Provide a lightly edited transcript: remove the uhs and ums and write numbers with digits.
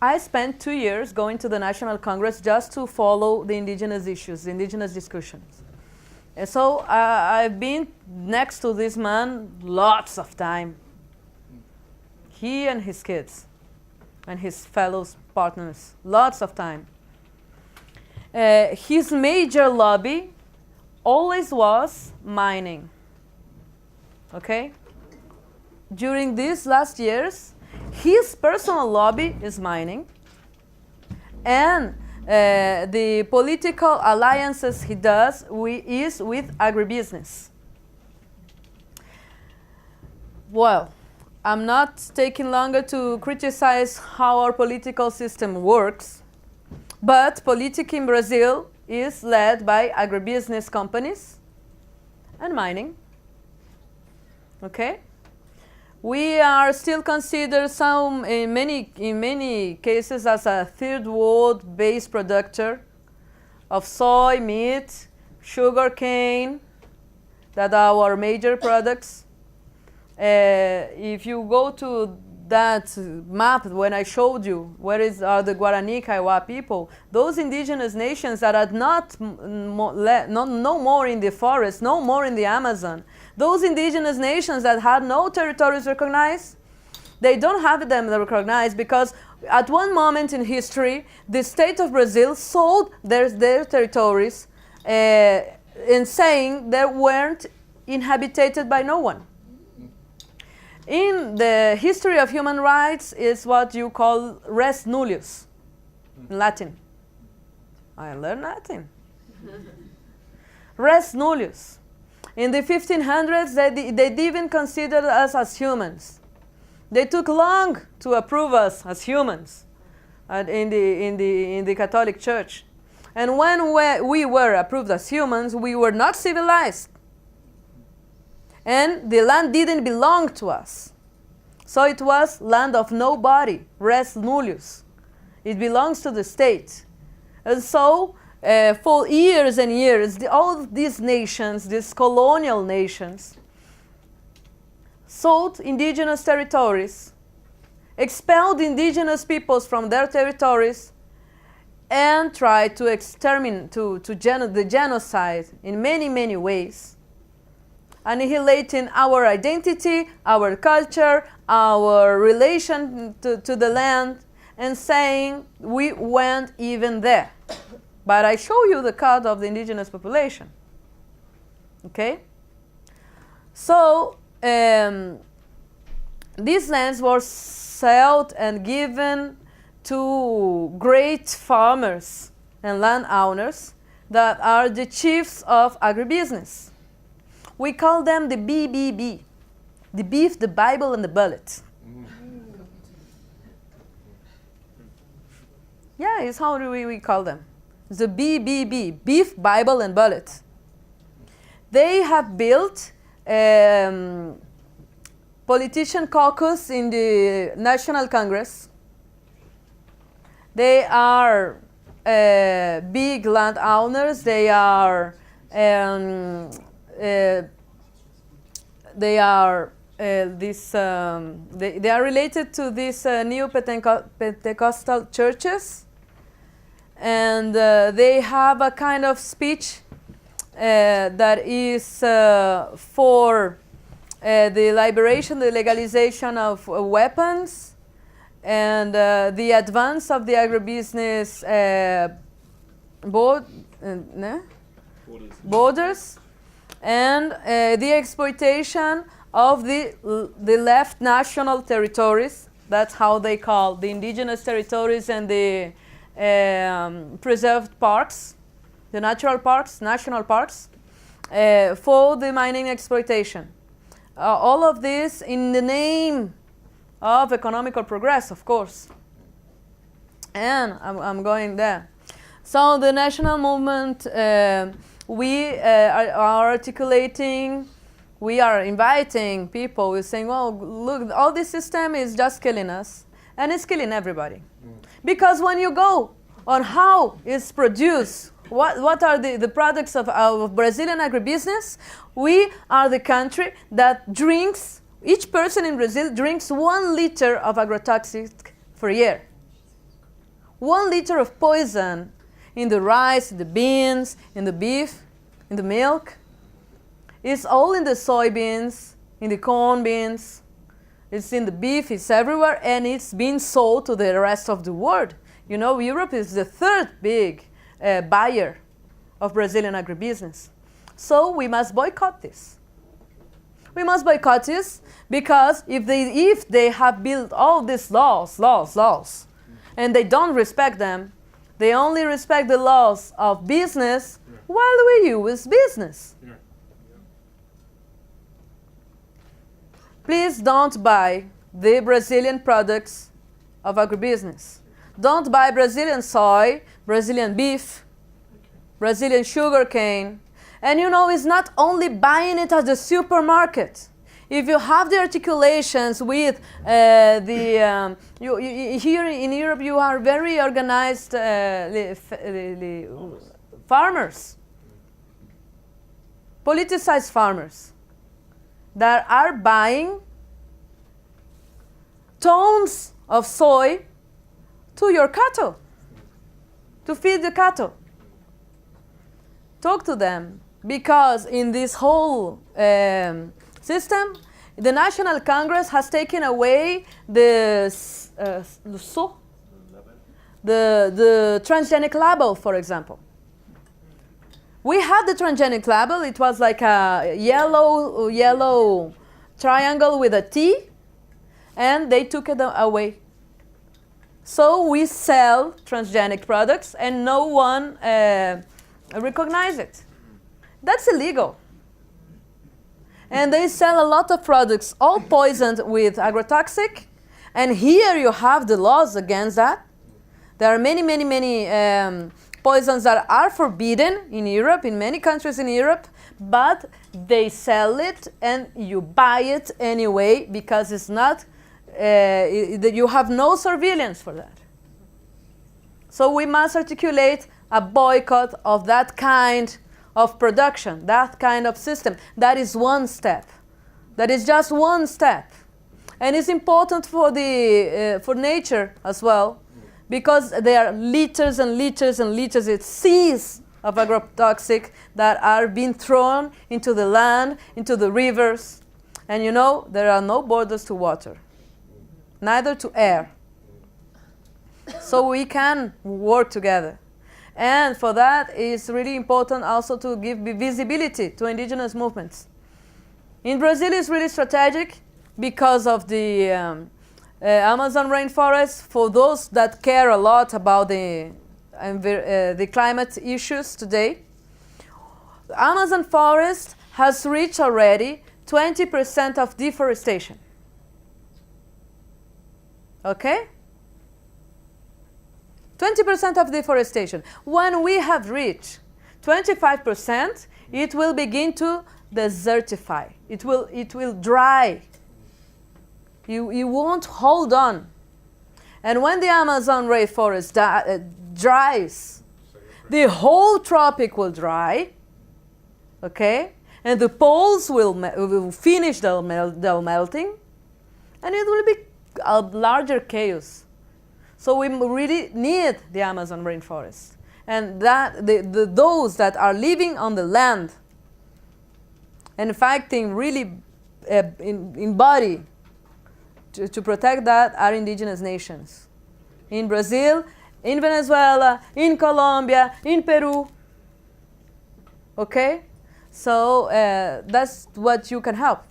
I spent 2 years going to the National Congress just to follow the indigenous issues, the indigenous discussions. And so I've been next to this man lots of time. He and his kids and his fellow partners, lots of time. His major lobby always was mining. Okay? During these last years, his personal lobby is mining, and the political alliances he does is with agribusiness. Well, I'm not taking longer to criticize how our political system works, but politics in Brazil is led by agribusiness companies and mining. Okay? We are still considered in many cases as a third world based producer of soy, meat, sugar cane, that are our major products. If you go to that map when I showed you where are the Guarani Kaiowá people, those indigenous nations that are no more in the forest, no more in the Amazon, those indigenous nations that had no territories recognized, they don't have them recognized because at one moment in history, the state of Brazil sold their territories in saying they weren't inhabited by no one. In the history of human rights is what you call res nullius in Latin. I learned Latin. Res nullius. In the 1500s, they didn't consider us as humans. They took long to approve us as humans in the Catholic Church. And when we were approved as humans, we were not civilized. And the land didn't belong to us. So it was land of nobody, res nullius. It belongs to the state. And so for years and years, all these nations, these colonial nations, sold indigenous territories, expelled indigenous peoples from their territories, and tried to exterminate, the genocide in many ways, annihilating our identity, our culture, our relation to the land, and saying we went even there. But I show you the cut of the indigenous population. Okay? So these lands were sold and given to great farmers and landowners that are the chiefs of agribusiness. We call them the BBB, the beef, the Bible, and the bullet. Yeah, it's how do we call them. The BBB, beef, Bible, and bullet. They have built politician caucus in the National Congress. They are big landowners. They are related to these new Pentecostal churches, and they have a kind of speech that is for the liberation, the legalization of weapons, and the advance of the agribusiness borders, and the exploitation of the left national territories. That's how they call the indigenous territories and the preserved parks, the natural parks, national parks, for the mining exploitation. All of this in the name of economical progress, of course. And I'm going there. So the national movement, we are articulating, we are inviting people, we're saying, well, look, all this system is just killing us, and it's killing everybody. Because when you go on how it's produced, what are the products of Brazilian agribusiness, we are the country that drinks, each person in Brazil drinks 1 liter of agrotoxic per year. 1 liter of poison in the rice, in the beans, in the beef, in the milk. It's all in the soybeans, in the corn beans. It's in the beef, it's everywhere, and it's being sold to the rest of the world. You know, Europe is the 3rd big buyer of Brazilian agribusiness. So we must boycott this. We must boycott this because if they have built all these laws, and they don't respect them, they only respect the laws of business while we use business. Please don't buy the Brazilian products of agribusiness. Don't buy Brazilian soy, Brazilian beef, Brazilian sugar cane. And you know, it's not only buying it at the supermarket. If you have the articulations with here in Europe, you are very organized farmers, politicized farmers that are buying tons of soy to your cattle, to feed the cattle. Talk to them, because in this whole system, the National Congress has taken away the transgenic label, for example. We had the transgenic label. It was like a yellow triangle with a T, and they took it away. So we sell transgenic products, and no one recognize it. That's illegal. And they sell a lot of products, all poisoned with agrotoxic. And here you have the laws against that. There are many poisons that are forbidden in Europe, in many countries in Europe, but they sell it and you buy it anyway because it's not, you have no surveillance for that. So we must articulate a boycott of that kind of production, that kind of system. That is one step. That is just one step. And it's important for for nature as well, because there are liters and liters and liters, it's seas of agrotoxic that are being thrown into the land, into the rivers. And you know, there are no borders to water, neither to air. So we can work together. And for that, it's really important also to give visibility to indigenous movements. In Brazil, it's really strategic because of the Amazon rainforest. For those that care a lot about the climate issues today, the Amazon forest has reached already 20% of deforestation. Okay? 20% of deforestation. When we have reached 25%, it will begin to desertify. It will dry. You won't hold on. And when the Amazon rainforest dries, the whole tropic will dry, okay? And the poles will finish their melting, and it will be a larger chaos. So we really need the Amazon rainforest. And that those that are living on the land and fighting really in body to protect that are indigenous nations. In Brazil, in Venezuela, in Colombia, in Peru. Okay? So that's what you can help.